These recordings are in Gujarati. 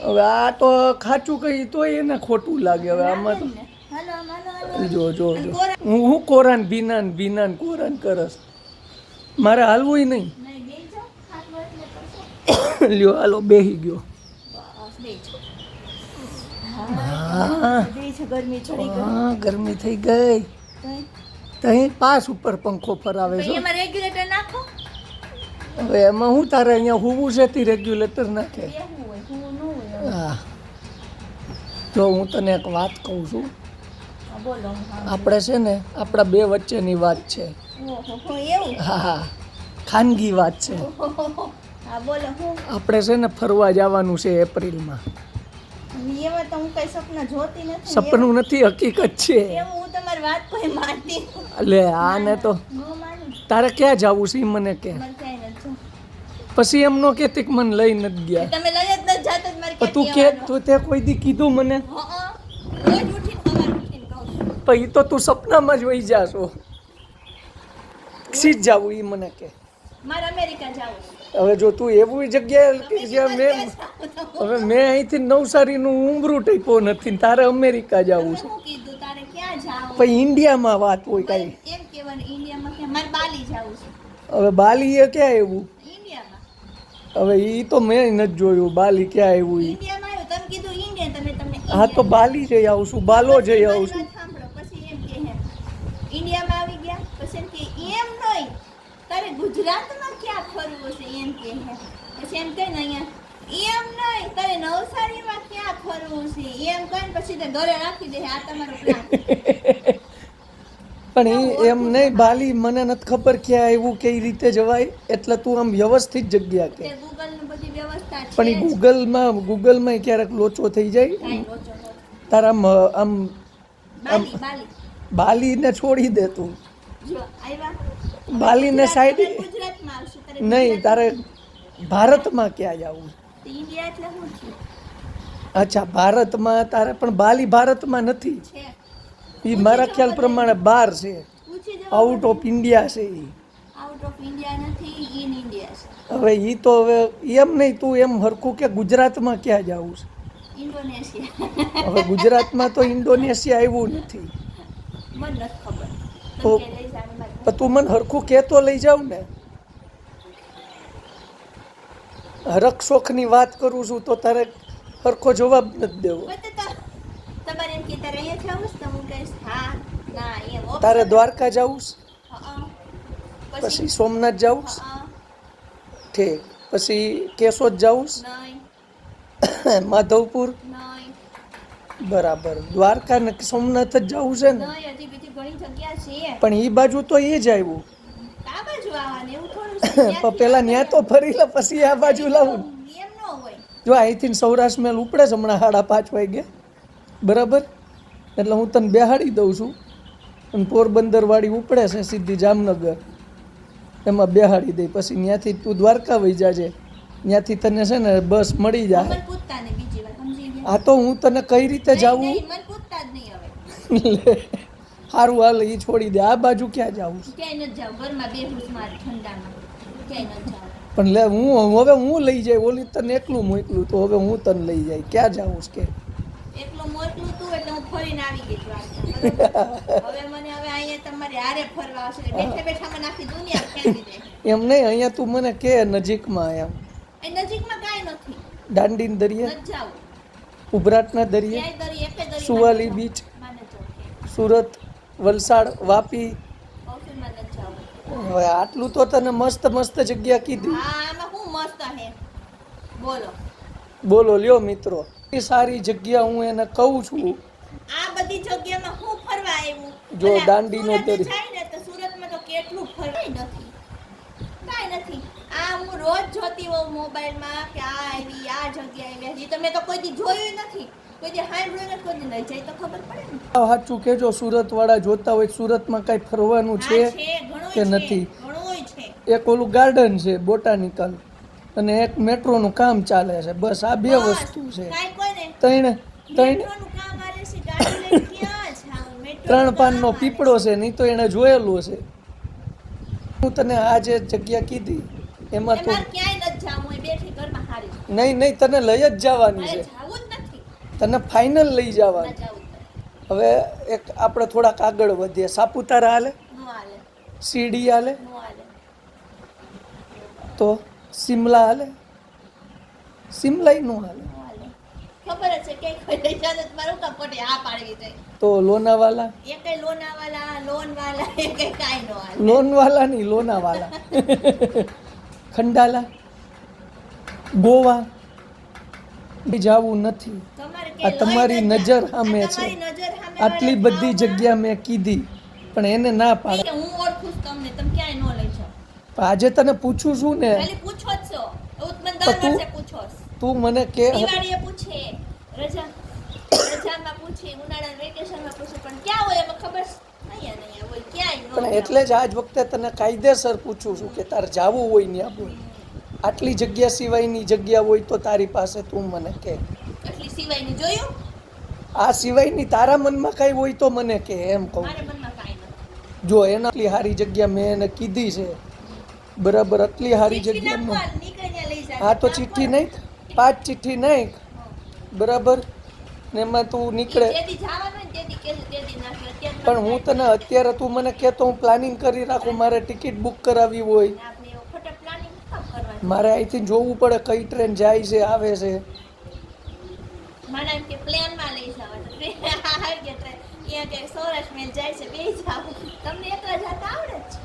હવે આ તો ખાચું કહી તો એને ખોટું લાગે હવે આમાં તો જો જો જો હું કોરાન ભીનાન કોરાન કરસ મારે હાલવું નહીં લ્યો હાલો બેહી ગયો હા ગરમી થઈ ગઈ તઈ પાસ ઉપર પંખો ફરાવે છે હવે એમાં હું તારે અહીંયા હોવું છે તે રેગ્યુલેટર નાખે હા જો હું તને એક વાત કહું છું આપણે છે ને આપણા બે વચ્ચેની વાત છે હા હા ખાનગી વાત છે આપણે છે ને ફરવા જવાનું છે એપ્રિલમાં સપનું નથી હકીકત છે લે આને તો તારે ક્યાં જવું છે મને કે પછી એમ નો કેતી કે મને લઈ નથી ગયા તું કે તું તે કોઈ દી કીધું મને પછી તો તું સપનામાં જ વહી જાશો સીધ જાવું એ મને કે હવે જો તું એવી જગ્યાએ જ્યાં હવે મેં અહીંથી નવસારીનું ઉંબરું ટેપો નથી તારે અમેરિકા જવું છે પછી ઇન્ડિયામાં વાત હોય કાંઈ હવે બાલી એ ક્યાં એવું હવે એ તો મેં નથી જોયું બાલી ક્યાં આવ્યું હા તો બાલી જઈ આવું છું બાલો જઈ આવું છું ઇન્ડિયામાં આવી ગયા પછી કે એમ નહીં તારે ગુજરાતમાં ક્યાં ફરવું છે એમ કે પછી એમ કહે ને અહીંયા એમ નહીં તારે નવસારીમાં ક્યાં ફરવું છે એમ કહે પછી તે ઘરે રાખી દે આ તમારો પ્લાન પણ એમ નહીં બાલી મને નથી ખબર ક્યાં આવ્યું કઈ રીતે જવાય એટલે તું આમ વ્યવસ્થિત જગ્યા કે ગૂગલની બધી વ્યવસ્થા છે પણ એ ગૂગલમાં ક્યારેક લોચો થઈ જાય તારા આમ બાલીને છોડી દે તું બાલીને સાઈડ નહીં તારે ભારતમાં ક્યાં જવું અચ્છા ભારતમાં તારે પણ બાલી ભારતમાં નથી એ મારા ખ્યાલ પ્રમાણે બહાર છે આઉટ ઓફ ઇન્ડિયા છે એ હવે એ તો હવે એમ નહીં તું એમ હરખું કે ગુજરાતમાં ક્યાં જવું છે હવે ગુજરાતમાં તો ઇન્ડોનેશિયા આવ્યું નથી તો તું મને હરખું કહેતો લઈ જાવ ને હરખ શોખની વાત કરું છું તો તારે હરખો જવાબ નથી દેવો તારે દ્વારકા જવું પછી સોમનાથ જવું ઠીક પછી કેશોદ જવું માધવપુર બરાબર દ્વારકા ને સોમનાથ જ જવું છે ને પણ એ બાજુ તો એ જ આવ્યું પેલા ત્યાં તો ફરી લે પછી આ બાજુ લાવું જો અહીંથી સૌરાષ્ટ્ર મેલ ઉપડે છે હમણાં 5:30 વાગે બરાબર એટલે હું તને બેહાડી દઉં છું અને પોરબંદર વાળી ઉપડે છે સીધી જામનગર એમાં બેહાડી દઈ પછી ત્યાંથી તું દ્વારકા વહી જાજે ત્યાંથી તને છે ને બસ મળી જાય આ તો હું તને કઈ રીતે જાવું સારું હાલ એ છોડી દે આ બાજુ ક્યાં જાવું પણ લે હું લઈ જાય ઓલી તને એકલું મોકલું તો હવે હું તને લઈ જાય ક્યાં જાવું કે એકલો મોકલું તું એટલે હું ફરીને આવી ગઈ છું હવે મને હવે અહીંયા તમારી હારે ફરવા આવશે બેઠા બેઠા મને આખી દુનિયા ખેંચી દે એમ નહીં અહીંયા તું મને કે નજીકમાં એમ એ નજીકમાં કાંઈ નથી દાંડીન દરિયા નથી જાવું ઉભરાટના દરિયા સુવાલી બીચ સુરત વલસાડ વાપી હવે આટલું તો તને મસ્ત મસ્ત જગ્યા કીધી આમાં હું મસ્ત હે બોલો લ્યો મિત્રો એ સારી જગ્યા હું એને કહું છું આ બધી જગ્યામાં હું ફરવા આવ્યું જો દાંડીનો દરિયો જાય ને તો સુરતમાં તો કેટલું ફરવાય નથી કાંઈ નથી આ હું રોજ જોતી હોઉં મોબાઈલમાં કે આ આવી આ જગ્યા આવી હજી તમે તો કોઈ દી જોયું નથી કોઈ દી સાંભળ્યું નથી કોઈ દી નહીં જાય તો ખબર પડે ને સાચું કેજો સુરત વાળા જોતા હોય સુરતમાં કઈ ફરવાનું છે કે નથી એક ઓલું ગાર્ડન છે બોટાનિકલ અને એક મેટ્રોનું કામ ચાલે છે બસ આ બે વસ્તુ છે ત્રણ પાનનો પીપળો છે નહીં તો એને જોયેલો છે હું તને આ જે જગ્યા કીધી એમાં તો નહીં નહીં, તને લઈ જ જવાની મારે છે, જાવું જ નથી. તને ફાઇનલ લઈ જવાની. ના જાવું જ નથી. હવે એક આપણે થોડાક આગળ વધીએ. સાપુતારા હાલે, નો હાલે, શિરડી હાલે, નો હાલે. તો સિમલા હાલે, સિમલાય નો હાલે, નો હાલે. ખબર જ છે કે કોઈ લઈ જાને તો મારું કામ ખોટી હા પાડવી જોઈએ. તો લોનાવાલા, એકેય લોનાવાલા, લોનવાલા એકેય કાંઈ નો હાલે. લોનવાલા નહીં, લોનાવાલા, ખંડાલા, ગોવા જવું નથી. તમારે આ કે તમારી નજર સામે છે. તમારી નજર સામે આટલી વાળા બધી ખાવામાં જગ્યા મેં કીધી પણ એને ના પાડે. કે હું ઓળખું છું તમને, તમે ક્યાંય નો લઈ જાઓ. આજે તને પૂછું છું ને, ખાલી પૂછો જ છો. એવું તો મને તો દર વર્ષે પૂછો છો. તું મને કે દિવાળીએ પૂછે, રજામાં પૂછે, ઉનાળાના વેકેશનમાં પૂછે, પણ ક્યાં હોય એમાં ખબર છે? અહીંયા હોય, ક્યાંય નો પણ જાઓ. એટલે જ આજ વખતે તને કાયદેસર પૂછું છું કે તારે જાવું હોય ત્યાં બોલ. આટલી જગ્યા સિવાયની જગ્યા હોય તો તારી પાસે તું મને કે. એટલી સિવાયનું જોયું? આ સિવાયની તારા મનમાં કાંઈ હોય તો મને કે, એમ કહું. મારા મનમાં કાંઈ નથી. જો એના આટલી સારી જગ્યા મેં એને કીધી છે, બરાબર, આટલી સારી ચીઠી જગ્યા નાખો, નીકળે ત્યાં લઈ જાજો. હા તો ચિઠ્ઠી નાખ, 5 ચિઠ્ઠી નાખ, બરાબર, ને એમાં તું નીકળે. જેથી જવાનું હોય ને તેથી કહેજો, તેથી નાખજો. અત્યારે પણ હું તને અત્યારે તું મને કહે તો હું પ્લાનિંગ કરી રાખું. મારે ટિકિટ બુક કરાવવી હોય, આપણે એવું ખોટા પ્લાનિંગ કામ કરવાનું? મારે અહીંથી જોવું પડે કઈ ટ્રેન જાય છે, આવે છે. મને એમ કે પ્લેનમાં લઈ જાવ તો ટ્રેન આવી ગયા ટ્રેન અહીંયા કે સૌરાષ્ટ્ર મેલ જાય છે, બે જાવ. તમને એકલા જતા આવડે જ છે.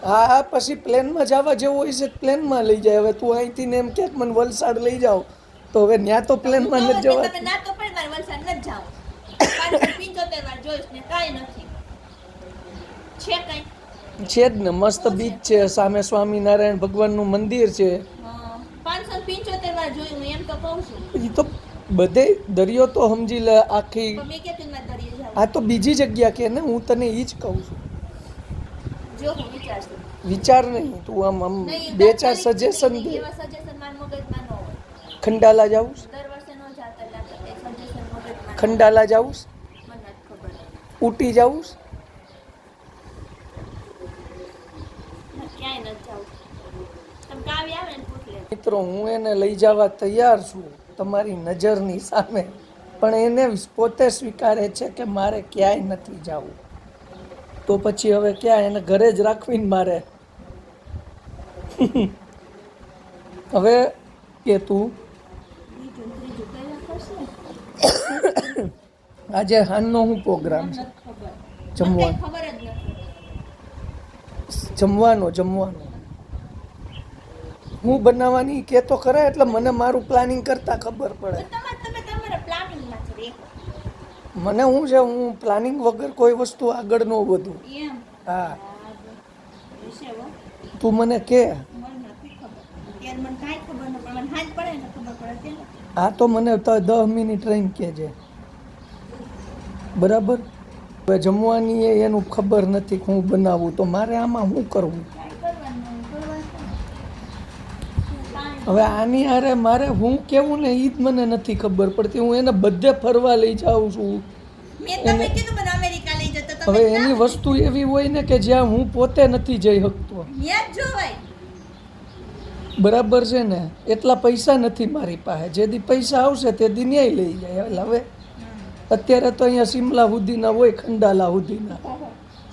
હા હા, પછી પ્લેનમાં જવા જેવું હોય છે પ્લેનમાં લઈ જાય. હવે તું અહીંથી ને એમ કે મને વલસાડ લઈ જાઓ તો હવે ત્યાં તો પ્લેનમાં હું નથી કહું જવા. કે તમે ના તો પડે મારે વલસાડ નથી જાવ. 575 વાર જોઈશ ને કાંઈ નથી. છે કાંઈ? છે જ ને, મસ્ત બીચ છે, સામે સ્વામિનારાયણ ભગવાનનું મંદિર છે. 575 વાર જોયું હું, એમ તો કહું છું. એ તો બધે દરિયો તો સમજી લે આખી. પણ મેં કીધું મારે દરિયે જાવ. આ તો બીજી જગ્યા કે ને, હું તને એ જ કહું છું. જો હું વિચારશું. વિચાર નહીં, તું આમ નહીં, બે ચાર તાત્કાલિક સજેશન નહીં, દે. એવા સજેશન મારા મગજમાં ન હોય. ખંડાલા જાવું છે? દર વર્ષે ન જાતા એટલે આપણે કઈ સજેશન મગજમાં ન ખંડાલા જાવું છે? હોય. મને નથી ખબર. ઊટી જાવું છે? મને ક્યાંય નથી જાવું. તમે કાવ્ય આવે ને પૂછ લે. મિત્રો, હું એને લઈ જવા તૈયાર છું તમારી નજરની સામે, પણ એને પોતે સ્વીકારે છે કે મારે ક્યાંય નથી જવું. તો પછી હવે ક્યાં એને ઘરે જ રાખવીને મારે. હવે કે તું બીજું ત્રીજું કઈ કરશે? આજે હાનનો શું પ્રોગ્રામ છે? ખબર. મને જમવાનું. કાંઈ ખબર જ નથી. જમવાનો હું બનાવવાની કે તો ખરા, એટલે મને મારું પ્લાનિંગ કરતા ખબર પડે. તમે તમારા પ્લાનિંગમાં જ રહો. મને શું છે, હું પ્લાનિંગ વગર કોઈ વસ્તુ આગળ ન વધું. એમ. હા, વિશે હો. તું મને કે. મને નથી ખબર. અત્યારે મને કાંઈ ખબર ન પડે. મને હાજ પડે ને ખબર પડે ત્યારે. હા તો મને તો 10 મિનિટ રહીને કહેજે, બરાબર. હવે જમવાની એનું ખબર નથી કે હું બનાવું, તો મારે આમાં શું કરવું? કાંઈ કરવાનું નહીં, કરવાનું. હવે આની હારે મારે હું કેવું ને એ જ મને નથી ખબર પડતી. હું એને બધે ફરવા લઈ જાઉં છું. મેં તમને કીધું મને અમેરિકા લઈ જતો તમે હવે એની વસ્તુ એવી હોય ને કે જ્યાં હું પોતે નથી જઈ શકતો, ન્યા જ જોવાય. બરાબર છે ને. એટલા પૈસા નથી મારી પાસે. જે દી પૈસા આવશે તે દી ન્યાય લઈ જાય. એટલે હવે અત્યારે તો અહીંયા સિમલા સુધીના હોય, ખંડાલા સુધીના.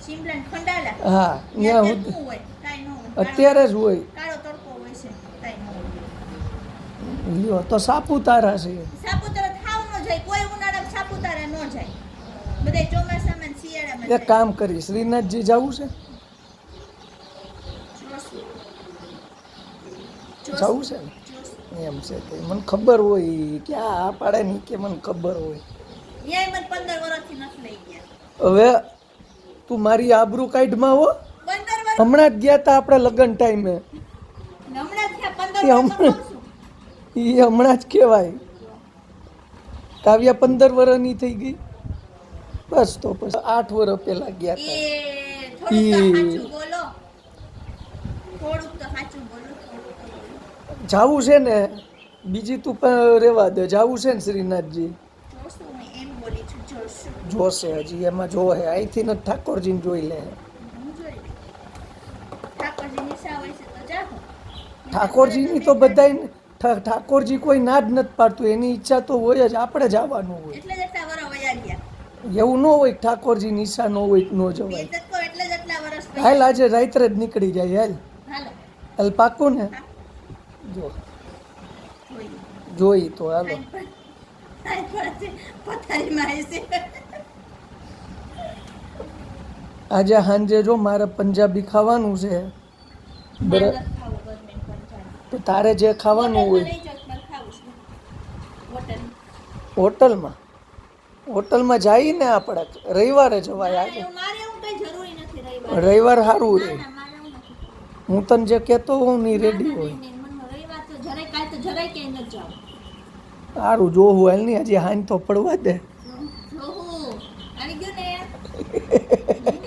શિમલા ને ખંડાલા. હા, ત્યાં ત્યાં સુધી શું હોય? કાંઈ ન હોય. અત્યારે જ હોય. કાળો તડકો હોય છે. કાંઈ ન હોય. લ્યો તો સાપુતારા છે. સાપુતારા થાવ ન જાય. કોઈ ઉનાળામાં સાપુતારા ન જાય. બધાય ચોમાસામાં ને શિયાળામાં એક જાય. કામ કરી, શ્રીનાથજી જવું છે? જવું છે ને? એમ છે કે મને ખબર હોય કે આ પાડે નહીં કે મને ખબર હોય. ન્યાય મને 15 વર્ષથી નથી લઈ ગયા. હવે તું મારી આબરૂ કાઢમાં હો. 15 વર્ષ હમણાં જ ગયા તા આપણે લગ્ન ટાઈમે. હમણાં થયા 15 એ વર્ષ તો કહું છું. એ હમણાં જ કહેવાય. કાવ્યા 15 વર્ષની થઈ ગઈ. બસ તો પછી 8 વર્ષ પહેલા ગયા હતા. થોડુંક તો સાચું બોલો. થોડુંક તો સાચું બોલો. જાવું છે ને, બીજી તું પણ રહેવા દે. જાવું છે ને શ્રીનાથજી? જોશું હું એમ બોલી છું. જોશું. જોશે હજી, એમાં જોહે. અહીંથી ને ઠાકોરજીને જોઈ લે. હું જોઈ લઈશ. ઠાકોરજી નિશા હોય છે તો જાઓ. ઠાકોરજીની તો બધાય ઠાકોરજી કોઈ ના જ નથી પાડતું, એની ઈચ્છા તો હોય જ, આપણે જ આવવાનું હોય. એટલે જ એટલા વરસ વયા ગયા. એવું ન હોય કે ઠાકોરજીની ઈચ્છા ન હોય તો ન જવાય. એટલે જ કહું, એટલે જ એટલા વરસ વયા હાલ આજે રાત્રે જ નીકળી જાય. હાલ હાલો હાલ પાકું ને? જો જોઈએ. જોઈ તો હાલો. પથારીમાં હશે. આજે સાંજે જો મારે પંજાબી ખાવાનું છે. બરાબર, તો તારે જે ખાવાનું હોય હોટલમાં. હોટલમાં જઈએ ને આપણે, રવિવારે જવાય. આજે રવિવાર સારું રહે. હું તને જે કહેતો હોઉં ને રેડી હોય. સારું જોવું હાલ નહીં, હજી હાન તો પડવા દે.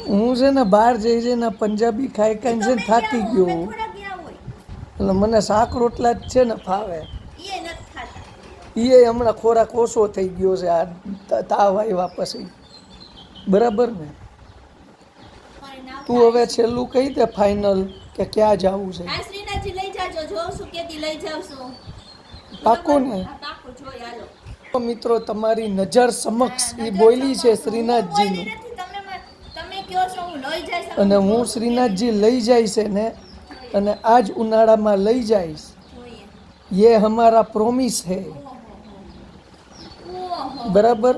હું છે ને બહાર જઈ જઈને પંજાબી ખાઈ ખાઈને છે ને થાકી ગયો હું. એટલે મને શાક રોટલા જ છે ને ફાવે. એ હમણાં ખોરાક ઓછો થઈ ગયો છે આ તાવ આવ્યા પછી. બરાબર ને? તું હવે છેલ્લું કહી દે ફાઇનલ કે ક્યાં જવું છે. પાક્કું ને? તો મિત્રો તમારી નજર સમક્ષ એ બોલી છે શ્રીનાથજીનું, અને હું શ્રીનાથજી લઈ જાય છે ને, અને આજ ઉનાળામાં લઈ જઈશ. ये हमारा प्रोमिस है. બરાબર?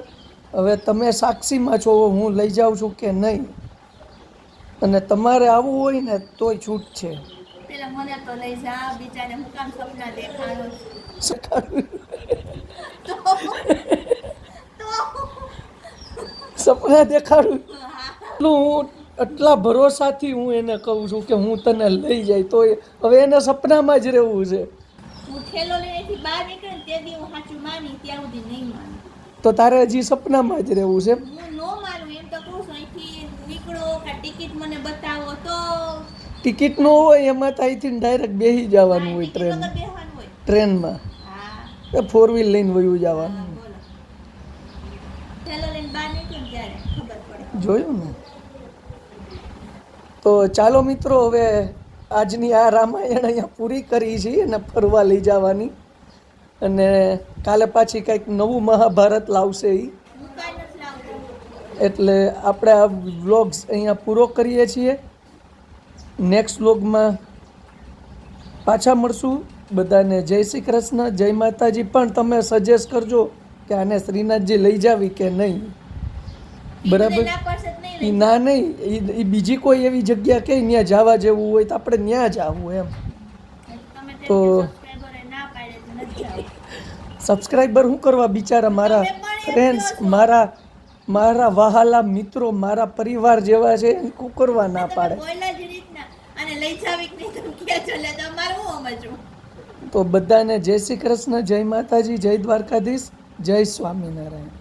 હવે તમે સાક્ષીમાં છો હું લઈ જાઉં છું કે નહીં. અને તમારે આવવું હોય ને તોય છૂટ છે. પેલા મને તો લઈ જા, બીજાને હું કામ સપના દેખાડો સપના દેખાડું. હું એટલા ભરોસાથી હું એને કહું છું કે હું તને લઈ જાય, તો હવે એને સપનામાં જ રહેવું છે. હું ઠેલો લઈને બહાર નીકળે ને તે દી હું સાચું માની, ત્યાં સુધી નહીં માનું. તો તારે હજી સપનામાં જ રહેવું છે. હું નો માનું એમ તો કહું છું, અહીંથી નીકળો કે ટિકિટ મને બતાવો તો. ટિકિટ નો હોય એમાં તો અહીંથી ડાયરેક્ટ બેસી જવાનું હોય ટ્રેન, બેહવાનું હોય. ટ્રેનમાં. હા ફોર વ્હીલ લઈને વયું જવાનું. બોલો. ઠેલો લઈને બહાર નીકળે ને ત્યારે ખબર પડે. જોયું ને? તો ચાલો મિત્રો, હવે આજની આ રામાયણ અહીંયા પૂરી કરી છે અને ફરવા લઈ જવાની, અને કાલે પાછી કંઈક નવું મહાભારત લાવશે એ. હું કાંઈ નથી લાવતો. એટલે આપણે આ વ્લોગ્સ અહીંયા પૂરો કરીએ છીએ. નેક્સ્ટ વ્લોગમાં પાછા મળશું. બધાને જય શ્રી કૃષ્ણ, જય માતાજી. પણ તમે સજેસ્ટ કરજો કે આને શ્રીનાથજી લઈ જાવી કે નહીં. બરાબર? ના પડશે તો નહીં એ ના નહીં, એ બીજી કોઈ એવી જગ્યા કે ત્યાં જવા જેવું હોય તો આપણે ત્યાં જ આવવું એમ. તમે તે તો સબસ્ક્રાઇબરે ના પાડે તો નથી જાવ. સબસ્ક્રાઈબર શું કરવા બિચારા, મારા ફ્રેન્ડ્સ, મારા વહાલા મિત્રો, મારા પરિવાર જેવા છે, એ શું કરવા ના પાડે. બોયલા જ રીતના અને લઈ જાવી કે નહીં તમે ક્યાં ચાલે તમારું હું સમજવું. તો બધાને જય શ્રી કૃષ્ણ, જય માતાજી, જય દ્વારકાધીશ, જય સ્વામિનારાયણ.